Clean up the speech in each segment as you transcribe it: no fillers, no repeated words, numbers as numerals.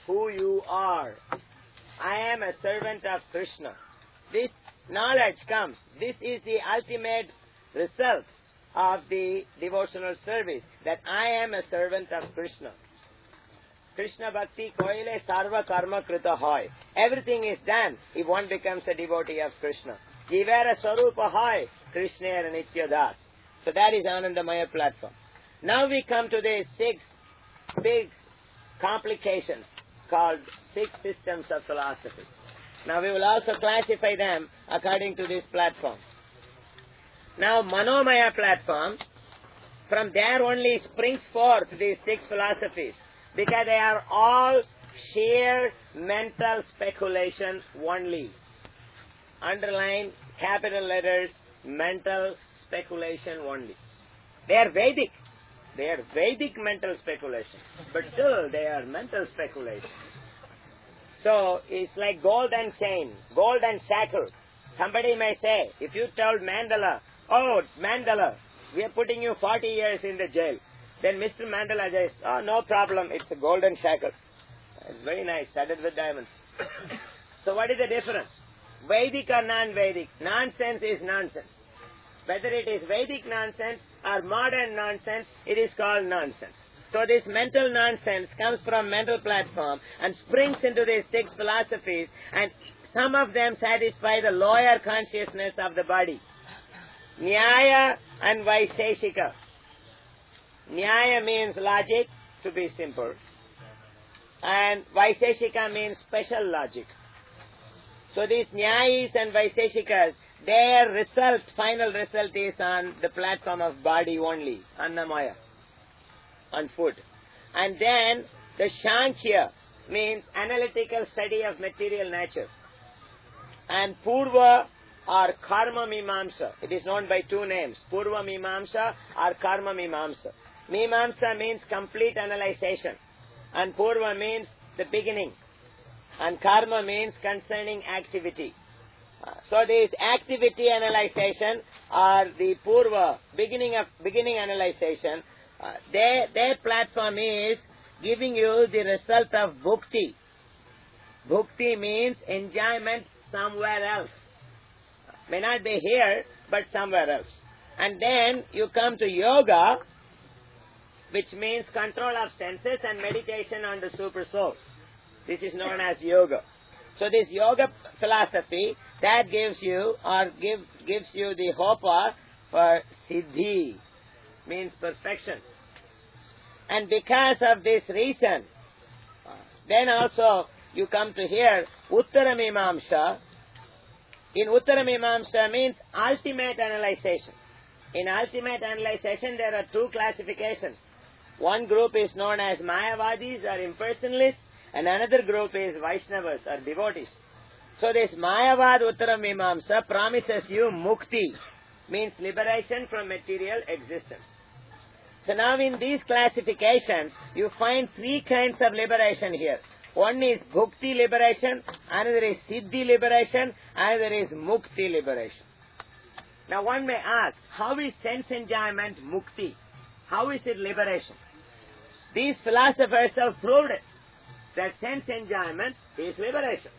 who you are. I am a servant of Krishna. This knowledge comes. This is the ultimate result of the devotional service, that I am a servant of Krishna. Krishna Bhakti koile sarva karma krita hoy. Everything is done if one becomes a devotee of Krishna. Jivera swarupa hoy, Krishna nitya das. So that is Anandamaya platform. Now we come to the 6 big complications called 6 systems of philosophy. Now we will also classify them according to this platform. Now Manomaya platform, from there only springs forth these 6 philosophies, because they are all sheer mental speculation only. Underline capital letters, mental speculation only. They are Vedic. They are Vedic mental speculation. But still they are mental speculation. So it's like gold and chain, gold and shackle. Somebody may say, if you told Mandela, oh, Mandela, we are putting you 40 years in the jail. Then Mr. Mandela says, oh, no problem, it's a golden shackle. It's very nice, studded with diamonds. So what is the difference? Vedic or non-Vedic? Nonsense is nonsense. Whether it is Vedic nonsense or modern nonsense, it is called nonsense. So this mental nonsense comes from mental platform and springs into these 6 philosophies, and some of them satisfy the lower consciousness of the body. Nyaya and Vaiseshika. Nyaya means logic, to be simple. And Vaiseshika means special logic. So these Nyayis and Vaiseshikas, their result, final result is on the platform of body only, Annamaya, on food. And then the Sankhya means analytical study of material nature. And Purva or Karma Mimamsa, it is known by 2 names, Purva Mimamsa or Karma Mimamsa. Mimamsa means complete analyzation, and Purva means the beginning, and Karma means concerning activity. So this activity analyzation or the Purva, beginning analyzation, their platform is giving you the result of bhukti. Bhukti means enjoyment somewhere else. May not be here, but somewhere else. And then you come to yoga, which means control of senses and meditation on the super soul. This is known as yoga. So this yoga philosophy, that gives you the hope for siddhi, means perfection. And because of this reason, then also you come to here, Uttara Mimamsa. In Uttara Mimamsa means ultimate analyzation. In ultimate analyzation, there are 2 classifications. One group is known as Mayavadis or impersonalists, and another group is Vaishnavas or devotees. So this Mayavad Uttara Mimamsa promises you mukti, means liberation from material existence. So now in these classifications, you find 3 kinds of liberation here. One is bhukti liberation, another is siddhi liberation, another is mukti liberation. Now one may ask, how is sense enjoyment mukti? How is it liberation? These philosophers have proved it, that sense enjoyment is liberation.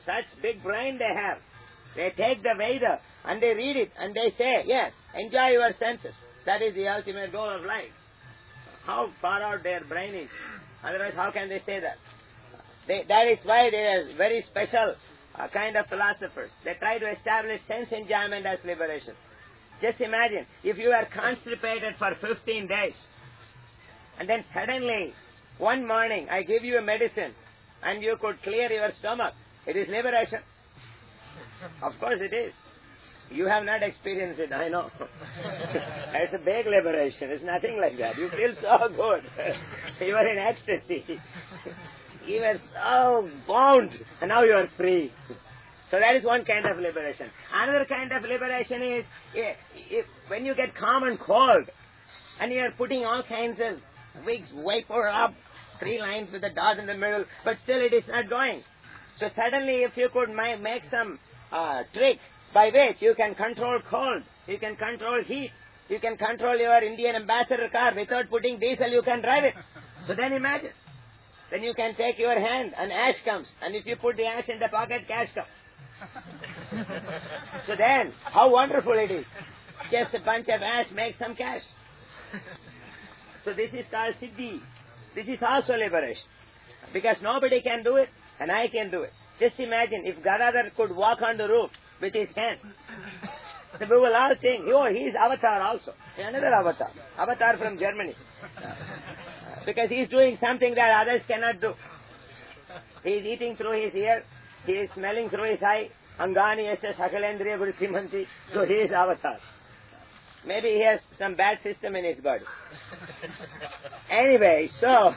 Such big brain they have. They take the Veda and they read it and they say, yes, enjoy your senses. That is the ultimate goal of life. How far out their brain is. Otherwise, how can they say that? That is why they are very special kind of philosophers. They try to establish sense enjoyment as liberation. Just imagine, if you are constipated for 15 days, and then suddenly, one morning, I give you a medicine, and you could clear your stomach. It is liberation. Of course it is. You have not experienced it, I know. It's a big liberation. It's nothing like that. You feel so good. You are in ecstasy. You were so bound, and now you are free. So that is one kind of liberation. Another kind of liberation is when you get common cold, and you are putting all kinds of wigs, vapor up, 3 lines with a dot in the middle, but still it is not going. So suddenly if you could make some trick by which you can control cold, you can control heat, you can control your Indian ambassador car without putting diesel, you can drive it. So then imagine. Then you can take your hand and ash comes. And if you put the ash in the pocket, cash comes. So then, how wonderful it is. Just a bunch of ash makes some cash. So this is called Siddhi. This is also liberation. Because nobody can do it, and I can do it. Just imagine if Gadadhar could walk on the roof with his hand. So we will all think, oh, he is Avatar also. Another Avatar. Avatar from Germany. Because he is doing something that others cannot do. He is eating through his ear. He is smelling through his eye. Angani yasya sakalendriya vritti. So he is Avatar. Maybe he has some bad system in his body. Anyway, so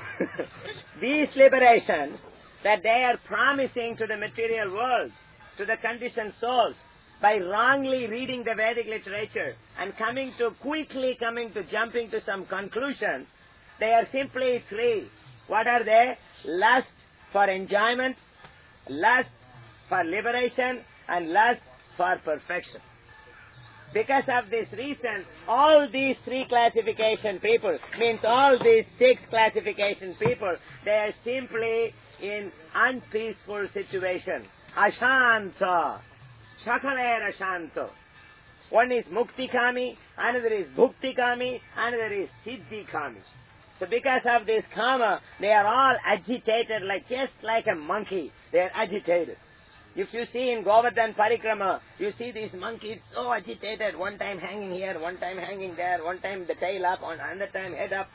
these liberations that they are promising to the material world, to the conditioned souls, by wrongly reading the Vedic literature and jumping to some conclusions, they are simply three. What are they? Lust for enjoyment, lust for liberation, and lust for perfection. Because of this reason, all these three classification people, means all these six classification people, they are simply in unpeaceful situation. Ashanta. Shakalair Ashanto. One is Mukti-kami, another is Bhukti-kami, another is Siddhi-kami. So because of this karma, they are all agitated just like a monkey. They are agitated. If you see in Govardhan Parikrama, you see these monkeys so agitated, one time hanging here, one time hanging there, one time the tail up, another time head up.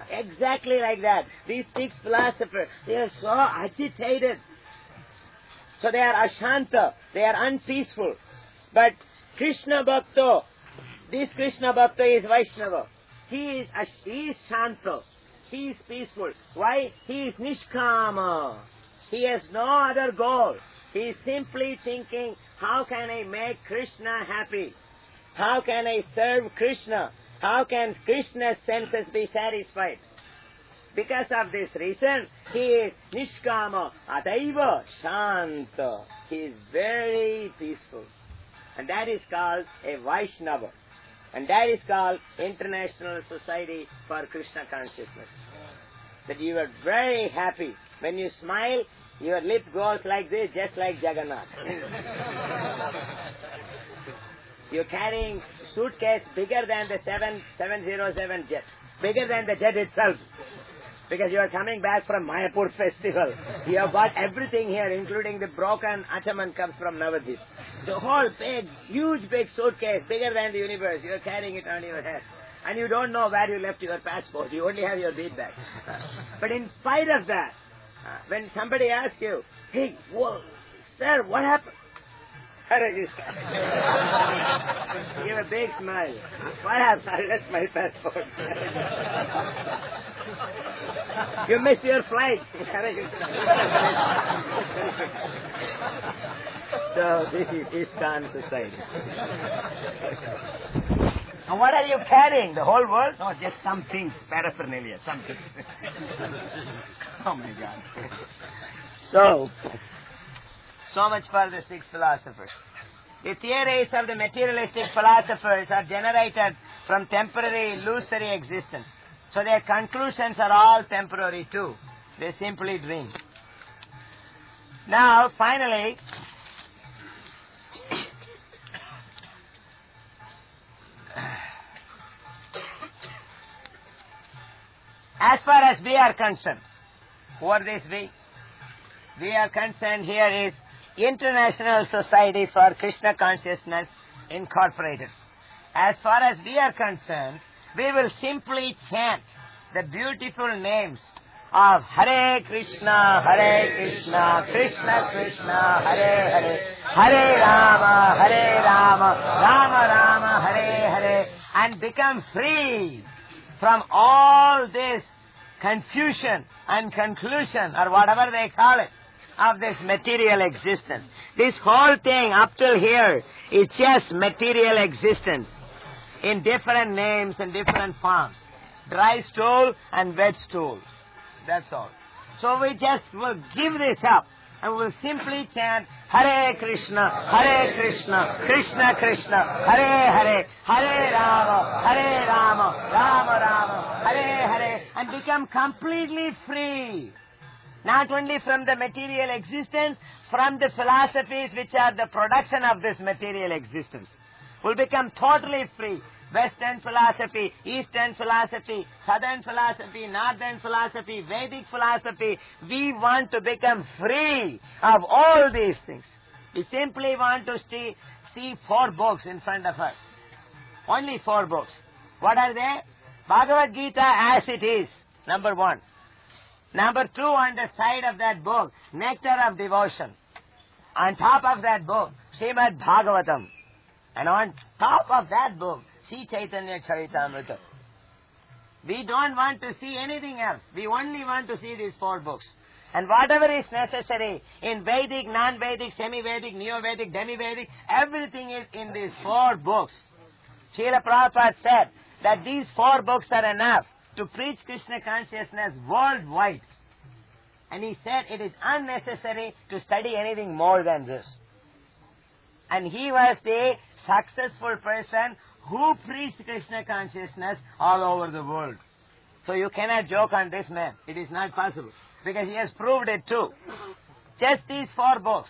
Exactly like that. These six philosophers, they are so agitated. So they are Ashanta, they are unpeaceful. But Krishna Bhakta, this Krishna Bhakta is Vaishnava. He is Shanta. He is peaceful. Why? He is Nishkama. He has no other goal. He is simply thinking, how can I make Krishna happy? How can I serve Krishna? How can Krishna's senses be satisfied? Because of this reason, he is Nishkama, Ataiva Shanta. He is very peaceful. And that is called a Vaishnava. And that is called International Society for Krishna Consciousness. That you are very happy. When you smile, your lip goes like this, just like Jagannath. You're carrying suitcase bigger than the 707 jet. Bigger than the jet itself. Because you are coming back from Mayapur festival. You have got everything here, including the broken Achaman cups from Navadip. The whole huge big suitcase, bigger than the universe. You are carrying it on your head. And you don't know where you left your passport. You only have your bead bag. But in spite of that, when somebody asks you, hey, whoa, sir, what happened? Give a big smile. What happened? I left my passport. You missed your flight. So this is ISKCON society. And what are you carrying? The whole world? No, just some things, paraphernalia, some things. Oh my God. So much for the six philosophers. The theories of the materialistic philosophers are generated from temporary, illusory existence. So their conclusions are all temporary too. They simply dream. Now, finally, as far as we are concerned, who are these we? We are concerned here is International Society for Krishna Consciousness Incorporated. As far as we are concerned, we will simply chant the beautiful names of Hare Krishna, Krishna Krishna, Hare Hare, Hare Rama, Rama Rama, Hare Hare, and become free from all this confusion and conclusion, or whatever they call it, of this material existence. This whole thing up till here is just material existence in different names and different forms. Dry stool and wet stool. That's all. So we just will give this up and we'll simply chant Hare Krishna, Krishna Krishna, Hare Hare, Hare Rama, Rama Rama, Hare Hare, and become completely free Not only from the material existence, from the philosophies which are the production of this material existence. We'll become totally free. Western philosophy, Eastern philosophy, Southern philosophy, Northern philosophy, Vedic philosophy. We want to become free of all these things. We simply want to see 4 books in front of us. Only 4 books. What are they? Bhagavad Gita as it is, number 1. Number 2, on the side of that book, Nectar of Devotion. On top of that book, Srimad Bhagavatam. And on top of that book, Sri Chaitanya Charitamrita. We don't want to see anything else. We only want to see these 4 books. And whatever is necessary in Vedic, non-Vedic, semi-Vedic, neo-Vedic, demi-Vedic, everything is in these 4 books. Srila Prabhupada said that these 4 books are enough to preach Krishna consciousness worldwide. And he said it is unnecessary to study anything more than this. And he was the successful person who preached Krishna consciousness all over the world. So you cannot joke on this man. It is not possible. Because he has proved it too. Just these 4 books.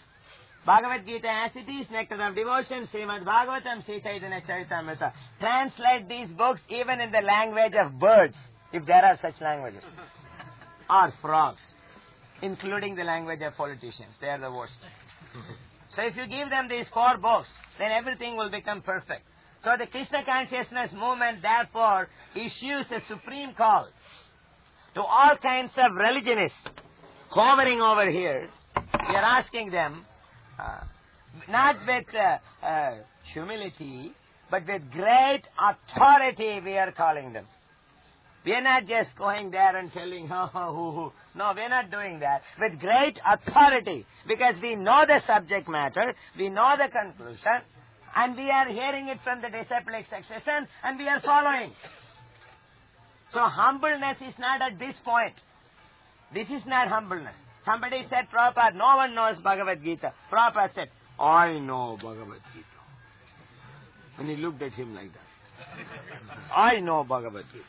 Bhagavad Gita as it is, Nectar of Devotion, Srimad Bhagavatam, Sri Chaitanya Charitamrita. Translate these books even in the language of birds, if there are such languages. Or frogs. Including the language of politicians. They are the worst. So if you give them these 4 books, then everything will become perfect. So the Krishna consciousness movement, therefore, issues a supreme call to all kinds of religionists hovering over here. We are asking them, not with humility, but with great authority, we are calling them. We are not just going there and telling, No, we are not doing that. With great authority, because we know the subject matter, we know the conclusion, and we are hearing it from the disciplic succession, and we are following. So humbleness is not at this point. This is not humbleness. Somebody said, Prabhupada, no one knows Bhagavad Gita. Prabhupada said, I know Bhagavad Gita. And he looked at him like that. I know Bhagavad Gita.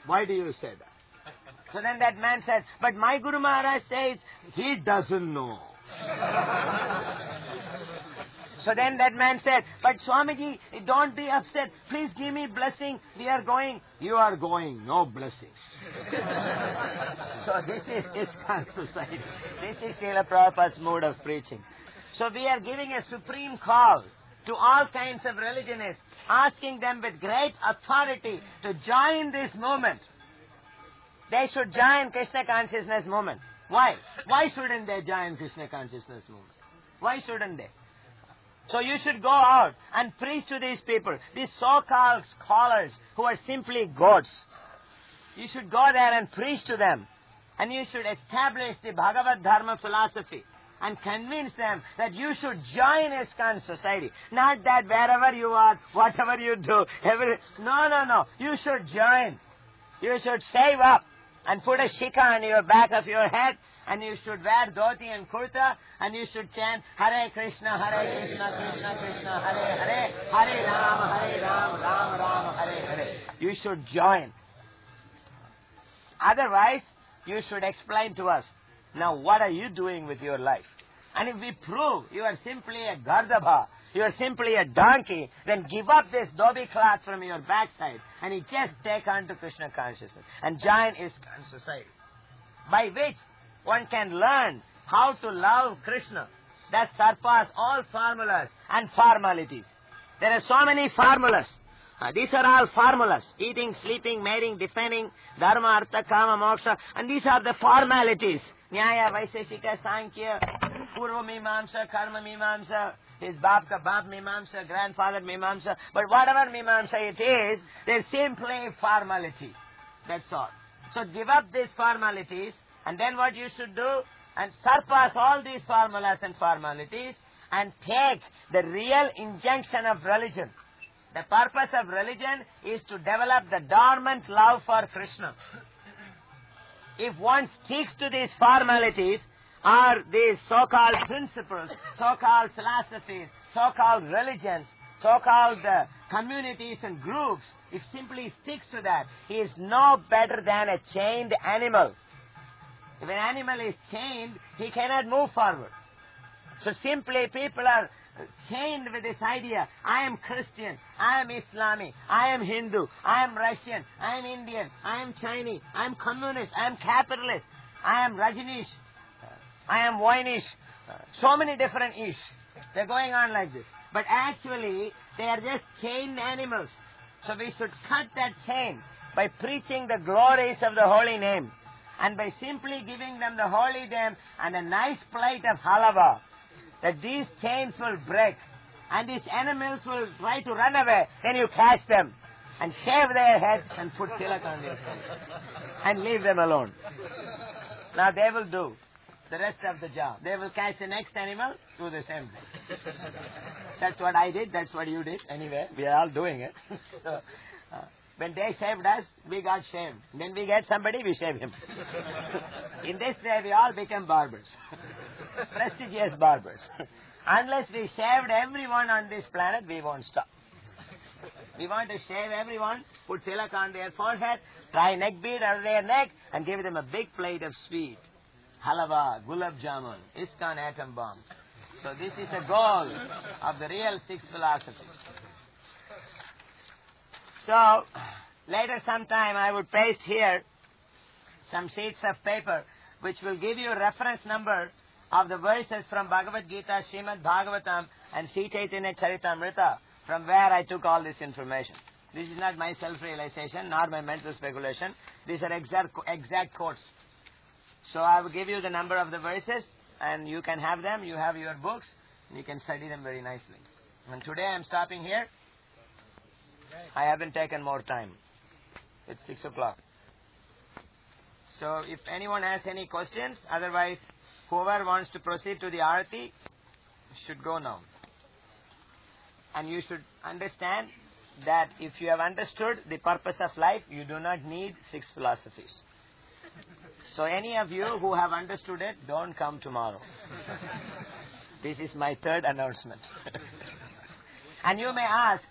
Why do you say that? So then that man said, but my Guru Maharaj says, he doesn't know. So then that man said, but Swamiji, don't be upset. Please give me blessing. We are going. You are going. No blessings. So this is ISKCON society. This is Srila Prabhupada's mode of preaching. So we are giving a supreme call to all kinds of religionists, asking them with great authority to join this movement. They should join Krishna consciousness movement. Why? Why shouldn't they join Krishna consciousness movement? Why shouldn't they? So you should go out and preach to these people, these so-called scholars who are simply goats. You should go there and preach to them. And you should establish the Bhagavad Dharma philosophy and convince them that you should join ISKCON society. Not that wherever you are, whatever you do, No. You should join. You should save up and put a shikha on your back of your head, and you should wear dhoti and kurta, and you should chant Hare Krishna, Krishna Krishna, Hare Hare, Hare Ram, Ram Ram, Hare Hare. You should join. Otherwise, you should explain to us, now what are you doing with your life? And if we prove you are simply a Gardabha, you are simply a donkey, then give up this dhobi cloth from your backside and you just take on to Krishna consciousness and join ISKCON society, by which one can learn how to love Krishna that surpass all formulas and formalities. There are so many formulas. These are all formulas. Eating, sleeping, mating, defending, dharma, artha, kama, moksha. And these are the formalities. Nyaya, Vaiseshika, Sankhya, Purva Mimamsa, Karma Mimamsa, his Bap ka Bap Mimamsa, grandfather Mimamsa. But whatever Mimamsa it is, they're simply formality. That's all. So give up these formalities, and then what you should do, and surpass all these formulas and formalities, and take the real injunction of religion. The purpose of religion is to develop the dormant love for Krishna. If one sticks to these formalities, or these so-called principles, so-called philosophies, so-called religions, so-called communities and groups, if simply sticks to that, he is no better than a chained animal. If an animal is chained, he cannot move forward. So simply people are chained with this idea, I am Christian, I am Islamic, I am Hindu, I am Russian, I am Indian, I am Chinese, I am communist, I am capitalist, I am Rajneesh, I am Voinish. So many different ish. They're going on like this. But actually, they are just chained animals. So we should cut that chain by preaching the glories of the holy name and by simply giving them the holy name and a nice plate of halava, that these chains will break and these animals will try to run away. Then you catch them and shave their heads and put tilak on their face and leave them alone. Now they will do the rest of the job. They will catch the next animal, do the same thing. That's what I did, that's what you did. Anyway, we are all doing it. So, when they shaved us, we got shaved. Then we get somebody, we shave him. In this way, we all become barbers. Prestigious barbers. Unless we shaved everyone on this planet, we won't stop. We want to shave everyone, put tilak on their forehead, tie neck bead on their neck, and give them a big plate of sweet. Halava, gulab jamun, ISKCON atom bomb. So this is the goal of the real six philosophies. So, later sometime I would paste here some sheets of paper which will give you a reference number of the verses from Bhagavad Gita, Srimad Bhagavatam and Sri Chaitanya Charitamrita, from where I took all this information. This is not my self-realization nor my mental speculation. These are exact quotes. So I will give you the number of the verses and you can have them. You have your books and you can study them very nicely. And today I am stopping here. I haven't taken more time. It's 6 o'clock. So if anyone has any questions, otherwise whoever wants to proceed to the Arati should go now. And you should understand that if you have understood the purpose of life, you do not need six philosophies. So any of you who have understood it, don't come tomorrow. This is my third announcement. And you may ask,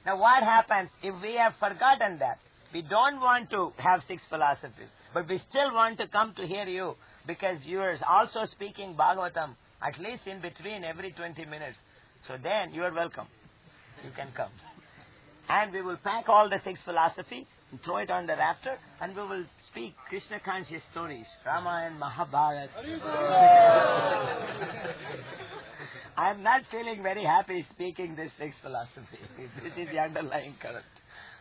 now what happens if we have forgotten that? We don't want to have six philosophies, but we still want to come to hear you because you are also speaking Bhagavatam at least in between every 20 minutes. So then you are welcome. You can come. And we will pack all the six philosophy and throw it on the rafter and we will speak Krishna conscious stories, Ramayana, Mahabharata. I am not feeling very happy speaking this sixth philosophy. This is the underlying current.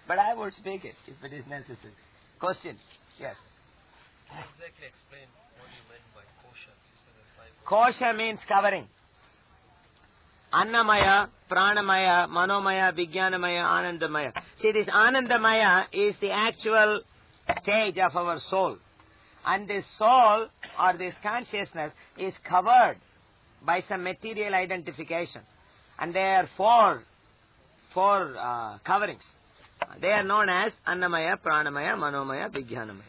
But I would speak it if it is necessary. Question? Yes. Can you exactly explain what you meant by kosha? Kosha means covering. Annamaya, Pranamaya, Manomaya, Vijnanamaya, Anandamaya. See, this Anandamaya is the actual stage of our soul. And this soul or this consciousness is covered by some material identification. And there are four coverings. They are known as Annamaya, Pranamaya, Manomaya, Vijnanamaya.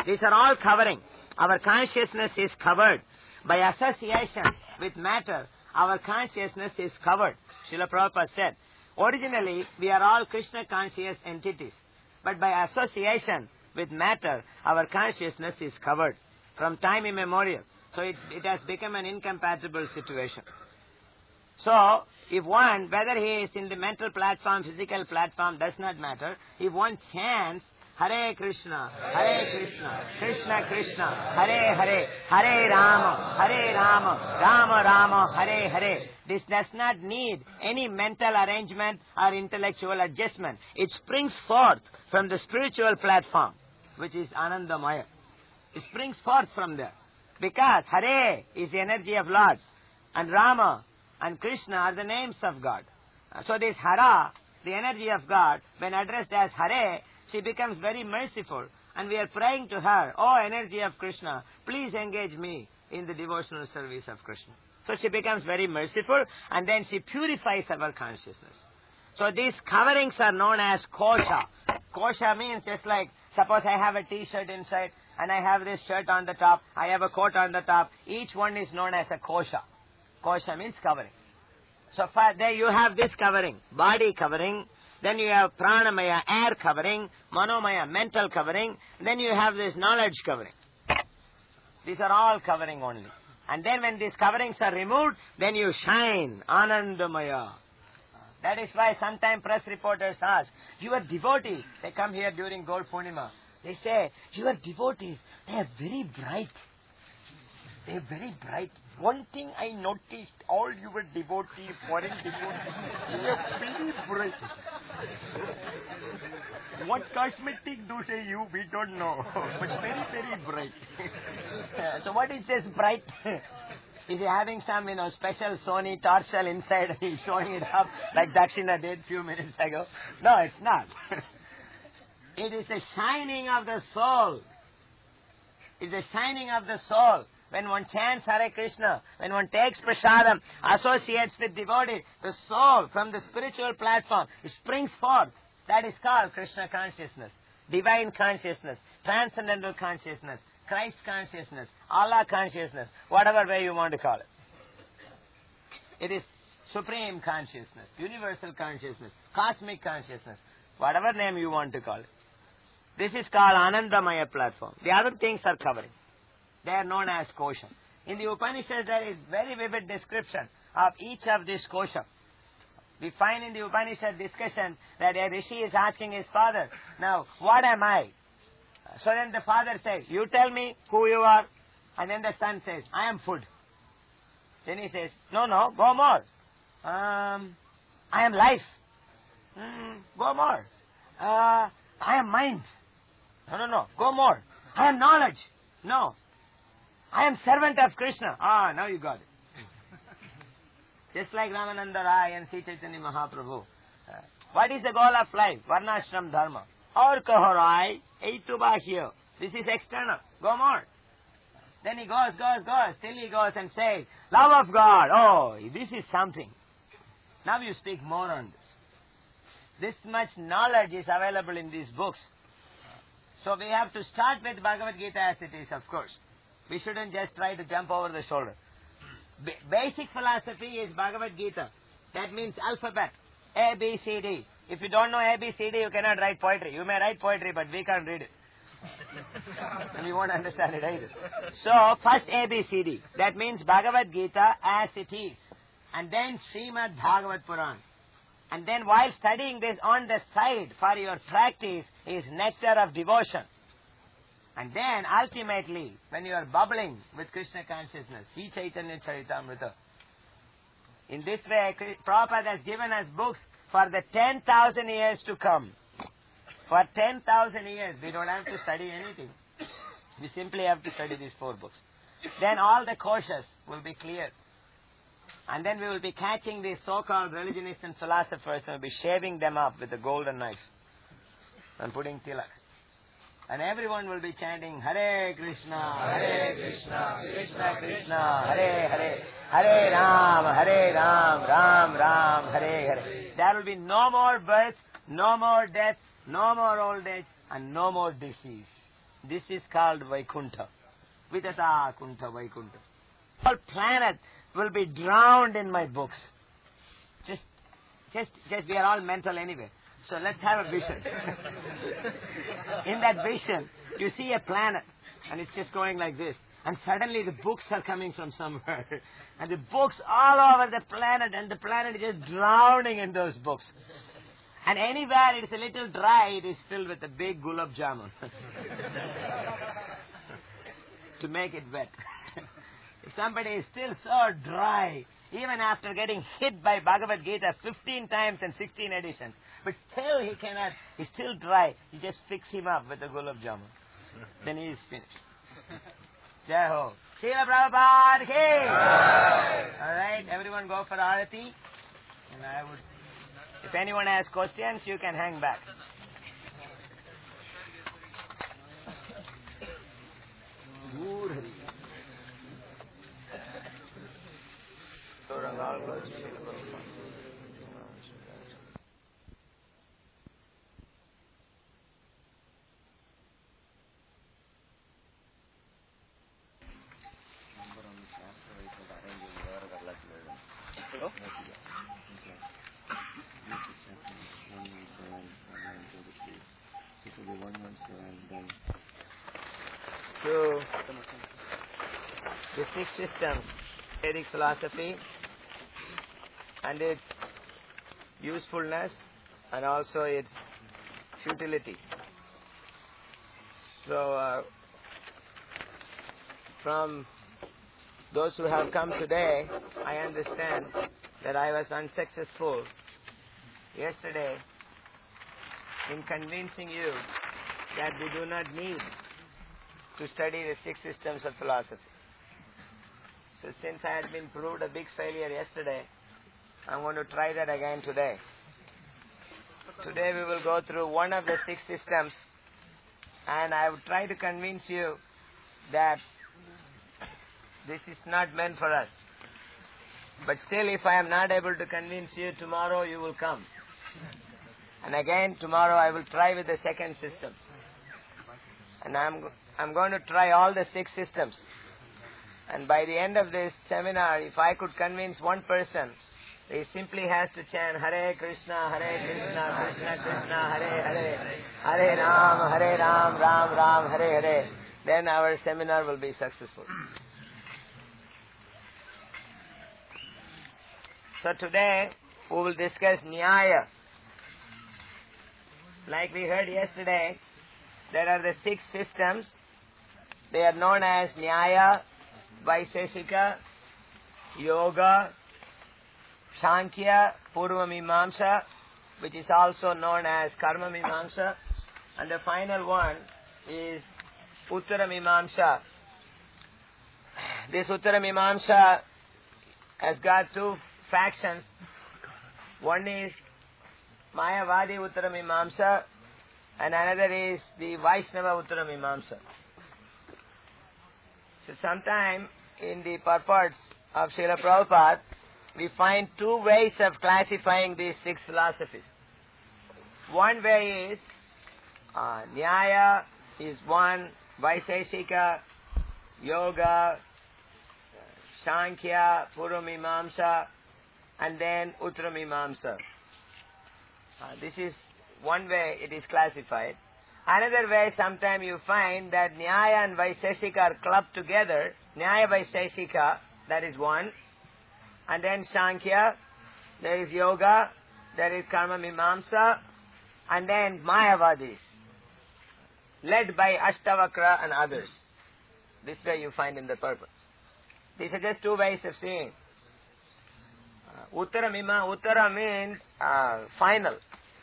These are all covering. Our consciousness is covered. By association with matter, our consciousness is covered. Srila Prabhupada said, originally we are all Krishna conscious entities. But by association with matter, our consciousness is covered from time immemorial. So it has become an incompatible situation. So, if one, whether he is in the mental platform, physical platform, does not matter. If one chants, Hare Krishna, Krishna Krishna, Hare Hare, Hare Rama, Rama Rama, Hare Hare. This does not need any mental arrangement or intellectual adjustment. It springs forth from the spiritual platform, which is Anandamaya. It springs forth from there. Because Hare is the energy of Lord, and Rama and Krishna are the names of God. So this Hara, the energy of God, when addressed as Hare, she becomes very merciful. And we are praying to her, oh energy of Krishna, please engage me in the devotional service of Krishna. So she becomes very merciful and then she purifies our consciousness. So these coverings are known as kosha. Kosha means just like, suppose I have a t-shirt inside and I have this shirt on the top, I have a coat on the top. Each one is known as a kosha. Kosha means covering. So there you have this covering, body covering. Then you have pranamaya, air covering, manomaya, mental covering. Then you have this knowledge covering. These are all covering only. And then when these coverings are removed, then you shine. Anandamaya. That is why sometimes press reporters ask, your devotees, they come here during Gaur Purnima, they say, your devotees, they are very bright. They are very bright. One thing I noticed, all your devotees, foreign devotees, they are very bright. What cosmetic do they use, we don't know, but very, very bright. So what is this bright? Is he having some, special Sony torch cell inside and he's showing it up like Dakshina did few minutes ago? No, it's not. It is the shining of the soul. It's the shining of the soul. When one chants Hare Krishna, when one takes prasadam, associates with devotee, the soul from the spiritual platform, it springs forth. That is called Krishna consciousness, divine consciousness, transcendental consciousness, Christ consciousness, Allah consciousness, whatever way you want to call it. It is supreme consciousness, universal consciousness, cosmic consciousness, whatever name you want to call it. This is called Anandamaya platform. The other things are covering. They are known as kosha. In the Upanishad, there is very vivid description of each of these kosha. We find in the Upanishad discussion that a rishi is asking his father, now, what am I? So then the father says, you tell me who you are. And then the son says, I am food. Then he says, no, go more. I am life. Go more. I am mind. No, go more. I am knowledge. No. I am servant of Krishna. Now you got it. Just like Ramananda Rai and Sri Chaitanya Mahaprabhu. What is the goal of life? Varnashram dharma. Aur kaho Rai, eitu bahya. This is external. Go more. Then he goes. Till he goes and says, love of God. Oh, this is something. Now you speak more on this. This much knowledge is available in these books. So we have to start with Bhagavad Gita as it is, of course. We shouldn't just try to jump over the shoulder. Basic philosophy is Bhagavad Gita. That means alphabet. A, B, C, D. If you don't know A, B, C, D, you cannot write poetry. You may write poetry, but we can't read it. And we won't understand it either. So, first A, B, C, D. That means Bhagavad Gita as it is. And then Srimad Bhagavat Puran. And then while studying this on the side for your practice is nectar of devotion. And then ultimately, when you are bubbling with Krishna consciousness, Sri Chaitanya Charitamrita. In this way, Prabhupada has given us books for the 10,000 years to come. For 10,000 years, we don't have to study anything. We simply have to study these 4 books. Then all the koshas will be clear. And then we will be catching these so-called religionists and philosophers and will be shaving them up with a golden knife and putting tilak. And everyone will be chanting, Hare Krishna, Krishna Krishna, Hare Hare, Hare Ram, Ram Ram, Hare Hare. There will be no more birth, no more death, no more old age, and no more disease. This is called Vaikuntha. Vidata Kuntha Vaikuntha. All planet will be drowned in my books. Just we are all mental anyway. So let's have a vision. In that vision, you see a planet, and it's just going like this. And suddenly the books are coming from somewhere. And the books all over the planet, and the planet is just drowning in those books. And anywhere it is a little dry, it is filled with a big gulab jamun. To make it wet. If somebody is still so dry, even after getting hit by Bhagavad Gita 15 times and 16 editions, but still he's still dry, you just fix him up with a gulab jamun. Then he is finished. Jai Ho. Srila Prabhupada ki. Alright, everyone go for Arati. And if anyone has questions, you can hang back. So the six systems, Vedic philosophy, and its usefulness and also its futility. So, from those who have come today, I understand that I was unsuccessful yesterday in convincing you that we do not need to study the six systems of philosophy. So since I had been proved a big failure yesterday, I'm going to try that again today. Today we will go through one of the six systems, and I would try to convince you that this is not meant for us. But still, if I am not able to convince you, tomorrow you will come. And again, tomorrow I will try with the second system. And I'm going to try all the six systems. And by the end of this seminar, if I could convince one person, he simply has to chant Hare Krishna, Krishna Krishna, Hare Hare, Hare Ram, Ram Ram, Hare Hare. Then our seminar will be successful. So today we will discuss Nyaya. Like we heard yesterday, there are the six systems. They are known as Nyaya, Vaiseshika, Yoga, Sankhya, Purva Mimamsa, which is also known as Karma Mimamsa, and the final one is Uttara Mimamsa. This Uttara Mimamsa has got two factions. One is Mayavadi Uttara Mimamsa, and another is the Vaishnava Uttara Mimamsa. So sometime in the purports of Srila Prabhupada, we find two ways of classifying these six philosophies. One way is Nyaya is one, Vaiseshika, Yoga, Sankhya, Purva Mimamsa, and then Uttara Mimamsa. This is one way it is classified. Another way, sometimes you find that Nyaya and Vaiseshika are clubbed together. Nyaya Vaiseshika, that is one. And then Sankhya, there is Yoga, there is Karma Mimamsa, and then Mayavadis, led by Ashtavakra and others. This way you find in the purpose. These are just two ways of seeing. Uttara means final,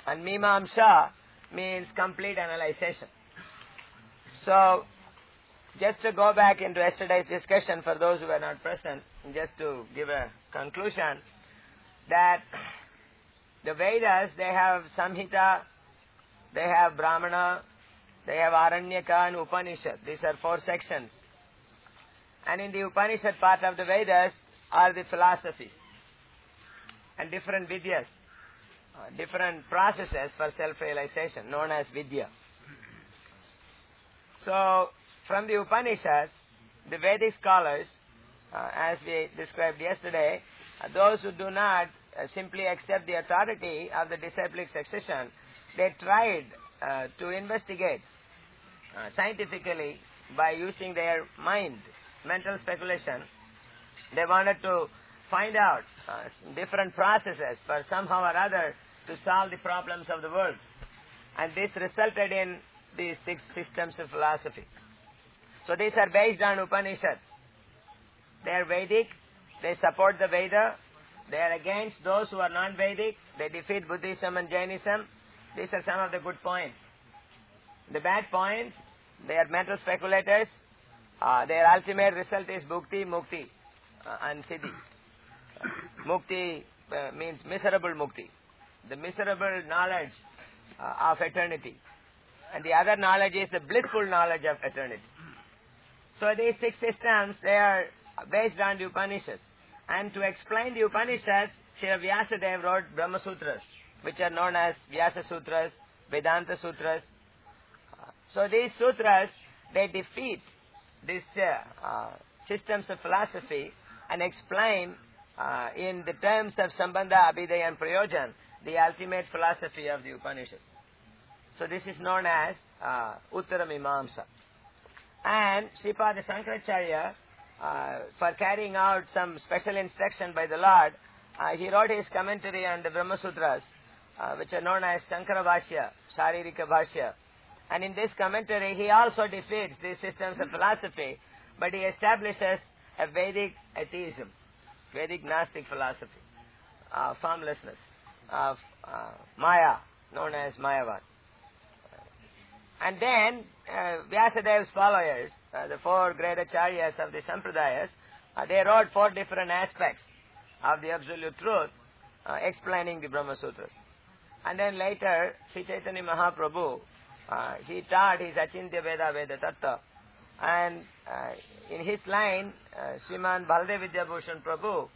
and Mimamsa means complete analyzation. So, just to go back into yesterday's discussion for those who were not present, just to give a conclusion, that the Vedas, they have Samhita, they have Brahmana, they have Aranyaka and Upanishad. These are four sections. And in the Upanishad part of the Vedas are the philosophies and different vidyas, different processes for self-realization, known as vidya. So, from the Upanishads, the Vedic scholars, as we described yesterday, those who do not simply accept the authority of the disciplic succession, they tried to investigate scientifically by using their mind, mental speculation. They wanted to find out different processes for somehow or other to solve the problems of the world. And this resulted in these six systems of philosophy. So these are based on Upanishad. They are Vedic, they support the Veda, they are against those who are non-Vedic, they defeat Buddhism and Jainism. These are some of the good points. The bad points, they are mental speculators. Their ultimate result is Bhukti, Mukti, and Siddhi. Mukti means miserable Mukti, the miserable knowledge of eternity. And the other knowledge is the blissful knowledge of eternity. So these six systems, they are based on the Upanishads. And to explain the Upanishads, Srila Vyasadeva wrote Brahma Sutras, which are known as Vyasa Sutras, Vedanta Sutras. So these sutras, they defeat these systems of philosophy and explain in the terms of Sambandha, Abhidaya and Prayojan, the ultimate philosophy of the Upanishads. So this is known as Uttara Mimamsa. And Sripada Shankaracharya for carrying out some special instruction by the Lord, he wrote his commentary on the Brahma Sutras, which are known as Shankara Bhashya, Sharirika Bhashya. And in this commentary, he also defeats these systems of philosophy, but he establishes a Vedic atheism, Vedic Gnostic philosophy, formlessness, of Maya, known as Mayavad. And then Vyasadev's followers, the four great acharyas of the Sampradayas, they wrote four different aspects of the absolute truth, explaining the Brahma Sutras. And then later, Sri Chaitanya Mahaprabhu, he taught his Achintya Veda Veda Tattva. And in his line, Sriman Baladev Vidyabhushan Prabhu,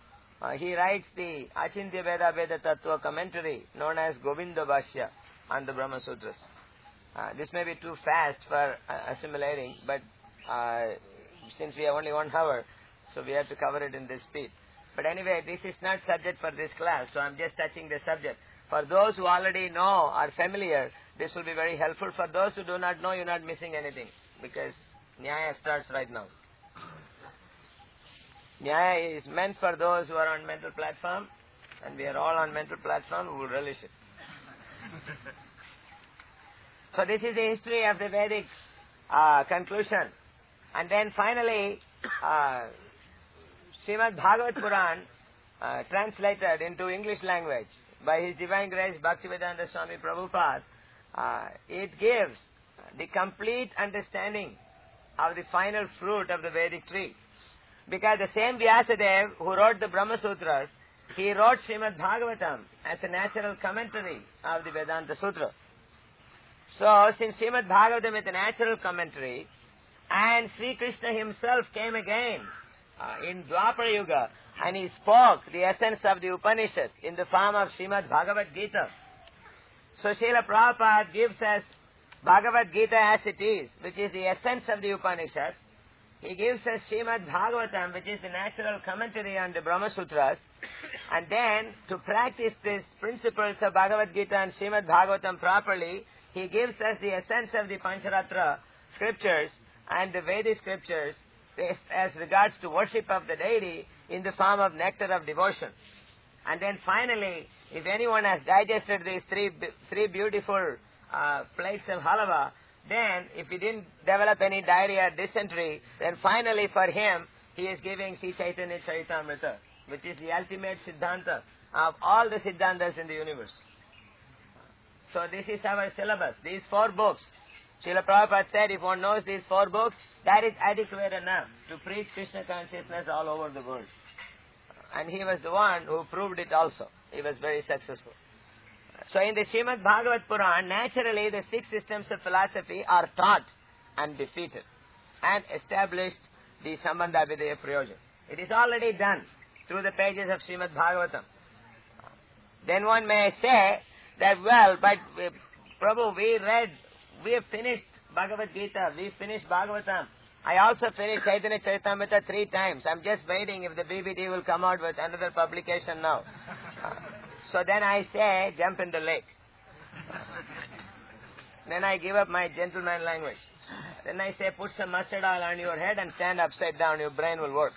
he writes the Achintya Veda Veda Tattva commentary known as Govinda Bhashya on the Brahma Sutras. This may be too fast for assimilating, but since we have only 1 hour, so we have to cover it in this speed. But anyway, this is not subject for this class, so I'm just touching the subject. For those who already know, are familiar, this will be very helpful. For those who do not know, you're not missing anything, because Nyaya starts right now. Nyaya is meant for those who are on mental platform, and we are all on mental platform, who will relish it. So this is the history of the Vedic conclusion. And then finally, Srimad Bhagavat Puran, translated into English language by His Divine Grace Bhaktivedanta Swami Prabhupada, it gives the complete understanding of the final fruit of the Vedic tree. Because the same Vyasadeva who wrote the Brahma Sutras, he wrote Srimad Bhagavatam as a natural commentary of the Vedanta Sutra. So, since Srimad Bhagavatam is a natural commentary, and Sri Krishna himself came again in Dwapara Yuga, and he spoke the essence of the Upanishad in the form of Srimad Bhagavad Gita. So, Srila Prabhupada gives us Bhagavad Gita as it is, which is the essence of the Upanishads. He gives us Srimad Bhagavatam, which is the natural commentary on the Brahma Sutras. And then, to practice these principles of Bhagavad Gita and Srimad Bhagavatam properly, he gives us the essence of the Pancharatra scriptures and the Vedic scriptures as regards to worship of the deity in the form of nectar of devotion. And then finally, if anyone has digested these three beautiful plates of halava, then if he didn't develop any diarrhea or dysentery, then finally for him, he is giving Sri Chaitanya Charitamrita, which is the ultimate Siddhanta of all the Siddhantas in the universe. So this is our syllabus, these 4 books. Srila Prabhupada said if one knows these 4 books, that is adequate enough to preach Krishna consciousness all over the world. And he was the one who proved it also. He was very successful. So in the Srimad Bhagavat Puran, naturally the 6 systems of philosophy are taught and defeated and established the Sambandha Abhidheya Prayojan. It is already done through the pages of Srimad Bhagavatam. Then one may say that, well, but Prabhu, we have finished Bhagavad Gita, we finished Bhagavatam. I also finished Chaitanya Charitamrita 3 times. I'm just waiting if the BBD will come out with another publication now. So then I say, jump in the lake. Then I give up my gentleman language. Then I say, put some mustard oil on your head and stand upside down, your brain will work.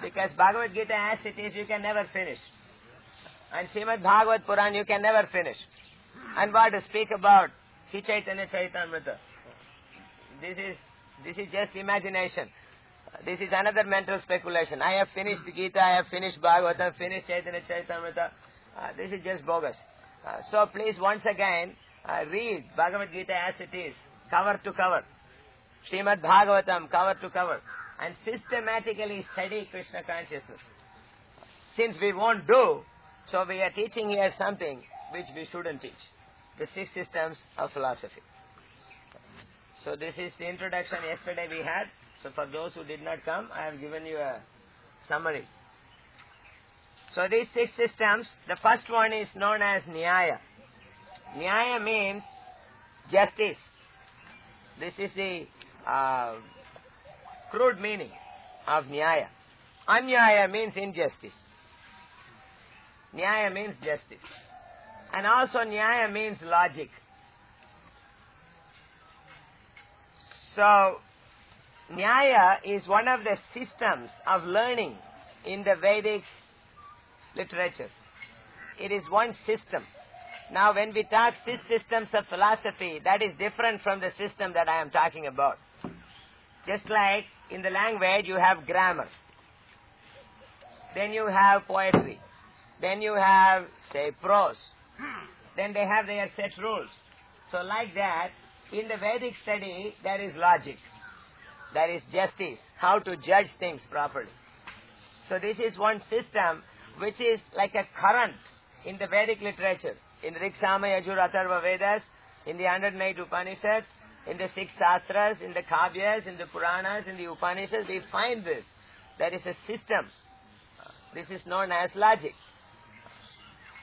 Because Bhagavad Gita as it is, you can never finish. And Srimad Bhagavat Puran, you can never finish. And what to speak about Sri Chaitanya Charitamrita? This is just imagination. This is another mental speculation. I have finished Gita, I have finished Bhagavatam, finished Chaitanya Charitamrita. This is just bogus. So please once again read Bhagavad Gita as it is, cover to cover. Srimad Bhagavatam, cover to cover. And systematically study Krishna consciousness. Since we won't do, so we are teaching here something which we shouldn't teach. The 6 systems of philosophy. So this is the introduction yesterday we had. So for those who did not come, I have given you a summary. So these 6 systems, the first one is known as Nyaya. Nyaya means justice. This is the crude meaning of Nyaya. Anyaya means injustice. Nyaya means justice. And also Nyaya means logic. So, Nyaya is one of the systems of learning in the Vedic literature. It is one system. Now when we talk systems of philosophy, that is different from the system that I am talking about. Just like in the language you have grammar, then you have poetry, then you have, say, prose, then they have their set rules. So like that, in the Vedic study, there is logic, there is justice, how to judge things properly. So this is one system which is like a current in the Vedic literature. In Rig, Sama, Yajur, Atharva Vedas, in the 108 Upanishads, in the 6 Shastras, in the Kavyas, in the Puranas, in the Upanishads, we find this. There is a system. This is known as logic.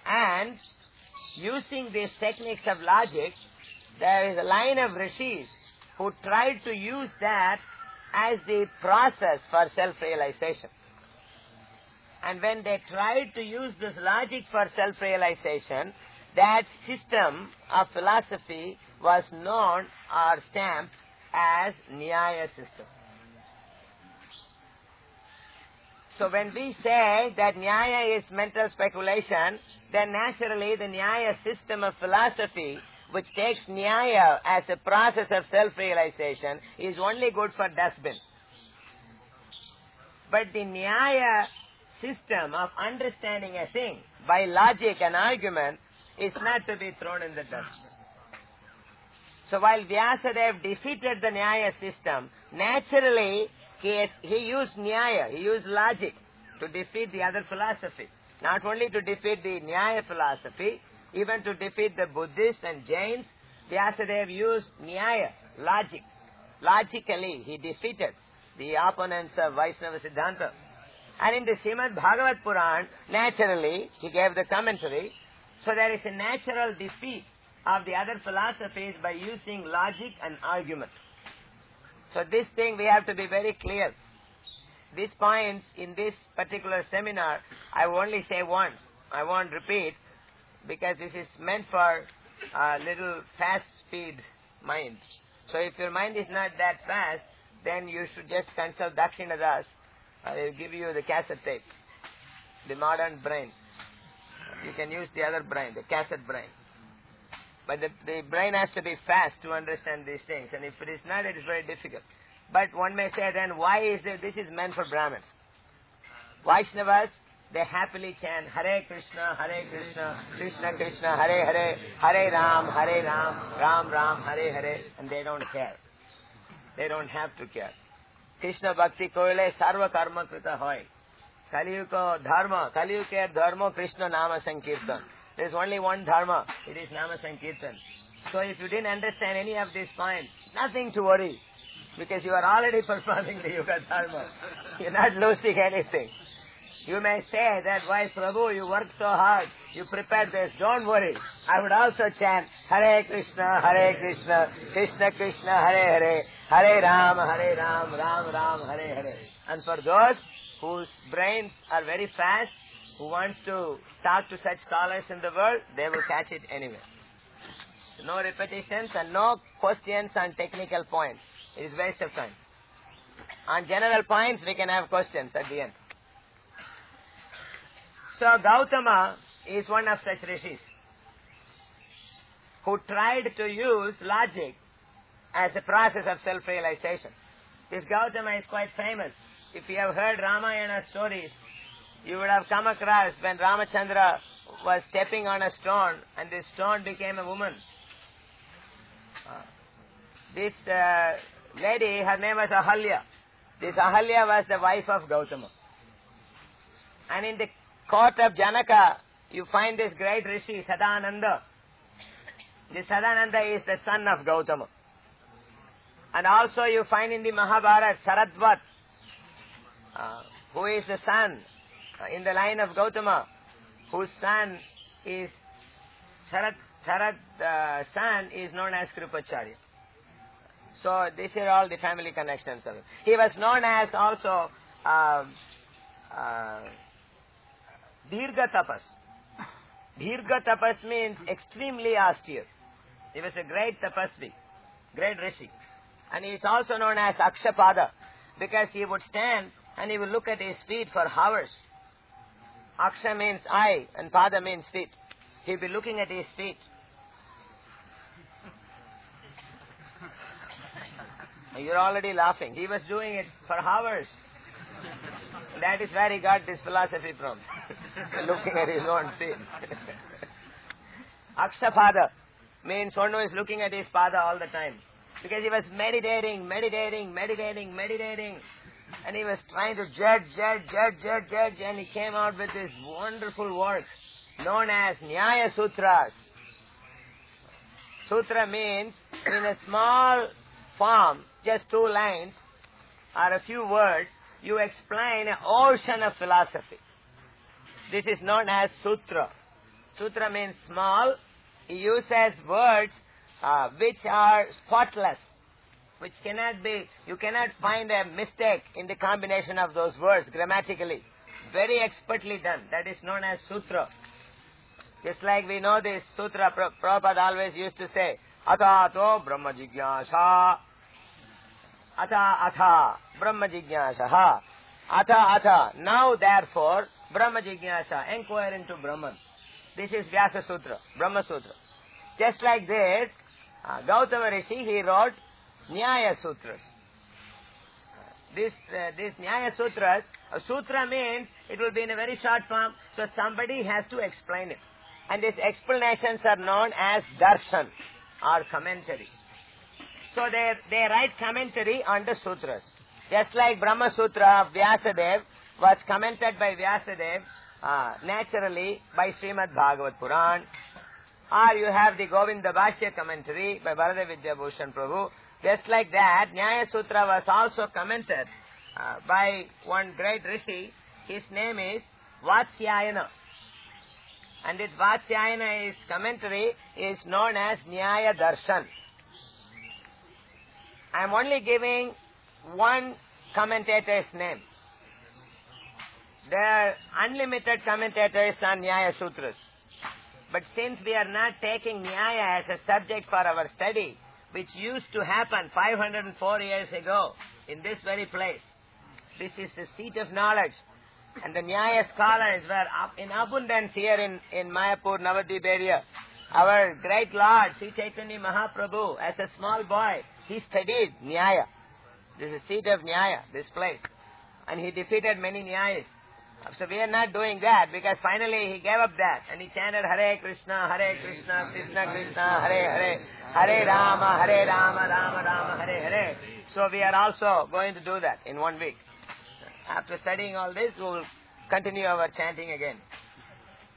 And using these techniques of logic, there is a line of rishis who tried to use that as the process for self-realization. And when they tried to use this logic for self-realization, that system of philosophy was known or stamped as Nyaya system. So when we say that Nyaya is mental speculation, then naturally the Nyaya system of philosophy, which takes Nyaya as a process of self-realization, is only good for dustbin. But the Nyaya system of understanding a thing by logic and argument is not to be thrown in the dustbin. So while Vyasadeva defeated the Nyaya system, naturally he used Nyaya, he used logic to defeat the other philosophy. Not only to defeat the Nyaya philosophy, even to defeat the Buddhists and Jains, Vyasadeva used Nyaya, logic. Logically, he defeated the opponents of Vaishnava Siddhanta. And in the Srimad Bhagavat Puran, naturally, he gave the commentary. So there is a natural defeat of the other philosophies by using logic and argument. So this thing we have to be very clear. These points in this particular seminar, I will only say once. I won't repeat, because this is meant for a little fast speed mind. So if your mind is not that fast, then you should just consult Dakshina Das. I will give you the cassette tape, the modern brain. You can use the other brain, the cassette brain. But the brain has to be fast to understand these things. And if it is not, it is very difficult. But one may say then, why is it this is meant for Brahmins? Vaishnavas, they happily chant Hare Krishna, Krishna Krishna, Hare Hare, Hare Ram, Ram Ram, Hare Hare, and they don't care. They don't have to care. Krishna Bhakti Koile Sarva Karma Krita Hoy. Kaliyuko Dharma, Kaliyuke Dharma Krishna Nama Sankirtan. There is only one Dharma, it is Nama Sankirtan. So if you didn't understand any of these points, nothing to worry, because you are already performing the Yuga Dharma. You are not losing anything. You may say that, why Prabhu, you work so hard, you prepared this, don't worry. I would also chant Hare Krishna, Krishna Krishna, Hare Hare, Hare Ram, Ram Ram, Hare Hare. And for those whose brains are very fast, who wants to talk to such scholars in the world, they will catch it anyway. No repetitions and no questions on technical points. It is waste of time. On general points, we can have questions at the end. So Gautama is one of such rishis who tried to use logic as a process of self-realization. This Gautama is quite famous. If you have heard Ramayana stories, you would have come across when Ramachandra was stepping on a stone and this stone became a woman. This lady, her name was Ahalya. This Ahalya was the wife of Gautama. And in the court of Janaka, you find this great rishi, Sadananda. This Sadananda is the son of Gautama. And also you find in the Mahabharata, Saradvat, who is the son in the line of Gautama, whose son is Sarad son is known as Kripacharya. So these are all the family connections of it. He was known as also Dirgha Tapas. Dirgha Tapas means extremely austere. He was a great tapasvi, great rishi. And he is also known as Akshapada because he would stand and he would look at his feet for hours. Aksha means eye and Pada means feet. He would be looking at his feet. You're already laughing. He was doing it for hours. That is where he got this philosophy from. Looking at his own feet. Akshapada means one who is looking at his pada all the time. Because he was meditating. And he was trying to judge. And he came out with this wonderful work known as Nyaya Sutras. Sutra means in a small form, just 2 lines or a few words, you explain an ocean of philosophy. This is known as sutra. Sutra means small. He uses words which are spotless, which cannot be, you cannot find a mistake in the combination of those words grammatically. Very expertly done. That is known as sutra. Just like we know this sutra, Prabhupada always used to say, Atha Brahma Jigyasa. Atha Brahma Jigyasa. Atha. Now therefore, Brahma Jigyasa. Inquire into Brahman. This is Vyasa Sutra, Brahma Sutra. Just like this, Gautama Rishi, he wrote Nyaya Sutras. This Nyaya Sutras, a sutra means it will be in a very short form, so somebody has to explain it. And these explanations are known as darshan or commentary. So they write commentary on the sutras. Just like Brahma Sutra of Vyasadeva was commented by Vyasadeva naturally by Srimad Bhagavad Puran. Or you have the Govinda Bhashya commentary by Bharata Vidya Bhushan Prabhu. Just like that, Nyaya Sutra was also commented by one great rishi. His name is Vatsyayana. And this Vatsyayana's commentary is known as Nyaya Darshan. I am only giving one commentator's name. There are unlimited commentators on Nyaya Sutras. But since we are not taking Nyaya as a subject for our study, which used to happen 504 years ago in this very place, this is the seat of knowledge. And the Nyaya scholars were in abundance here in Mayapur, Navadvip area. Our great Lord, Sri Chaitanya Mahaprabhu, as a small boy, he studied Nyaya. This is the seat of Nyaya, this place. And he defeated many Nyayas. So we are not doing that because finally he gave up that and he chanted Hare Krishna, Krishna Krishna, Hare Hare, Hare Rama, Rama Rama, Hare Hare. So we are also going to do that in 1 week. After studying all this, we will continue our chanting again.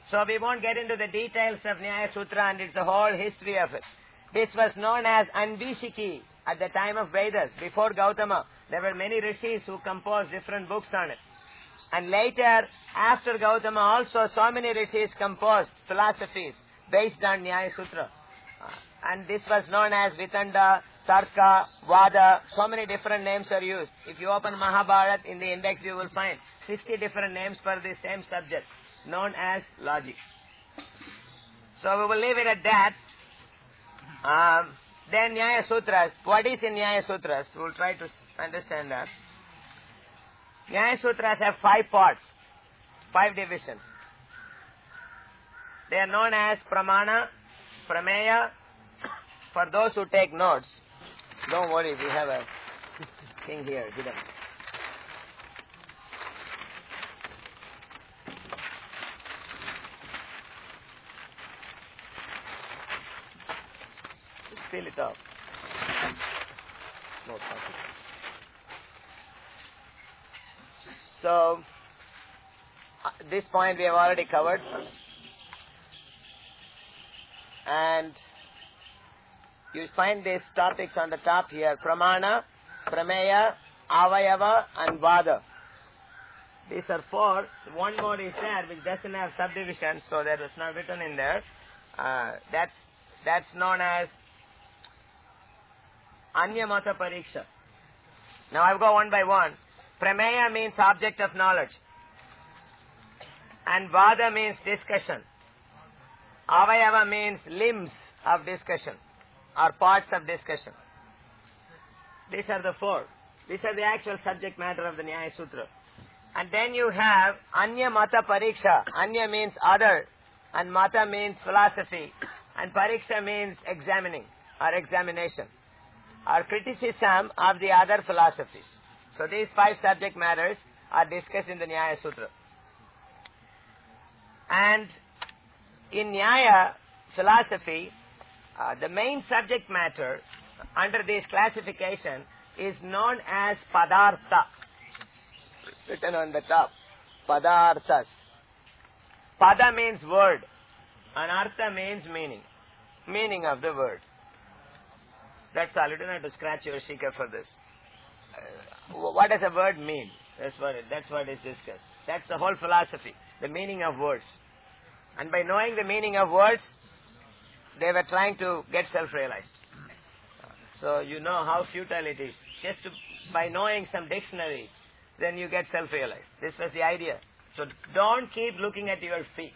So we won't get into the details of Nyaya Sutra and it's the whole history of it. This was known as Anvishiki at the time of Vedas. Before Gautama, there were many rishis who composed different books on it. And later, after Gautama also, so many rishis composed philosophies based on Nyaya Sutra. And this was known as Vitanda, Tarka, Vada. So many different names are used. If you open Mahabharata in the index, you will find 60 different names for the same subject, known as logic. So we will leave it at that. Then Nyaya Sutras. What is in Nyaya Sutras? We will try to understand that. Nyaya Sutras have 5 parts, 5 divisions. They are known as Pramana, Prameya. For those who take notes, don't worry, we have a thing here hidden. Just fill it up. No problem. So, this point we have already covered. And you find these topics on the top here. Pramana, Prameya, Avayava and Vada. These are 4. One more is there which doesn't have subdivision, so that was not written in there. That's known as Anyamata Pariksha. Now I'll go one by one. Prameya means object of knowledge. And Vada means discussion. Avayava means limbs of discussion or parts of discussion. These are the four. These are the actual subject matter of the Nyaya Sutra. And then you have Anya Mata Pariksha. Anya means other, and Mata means philosophy, and Pariksha means examining or examination or criticism of the other philosophies. So these five subject matters are discussed in the Nyaya Sutra. And in Nyaya philosophy, the main subject matter under this classification is known as Padartha. Written on the top. Padarthas. Pada means word, and Artha means meaning. Meaning of the word. That's all. You don't have to scratch your shikha for this. What does a word mean? That's what is discussed. That's the whole philosophy. The meaning of words. And by knowing the meaning of words, they were trying to get self-realized. So you know how futile it is. By knowing some dictionary, then you get self-realized. This was the idea. So don't keep looking at your feet.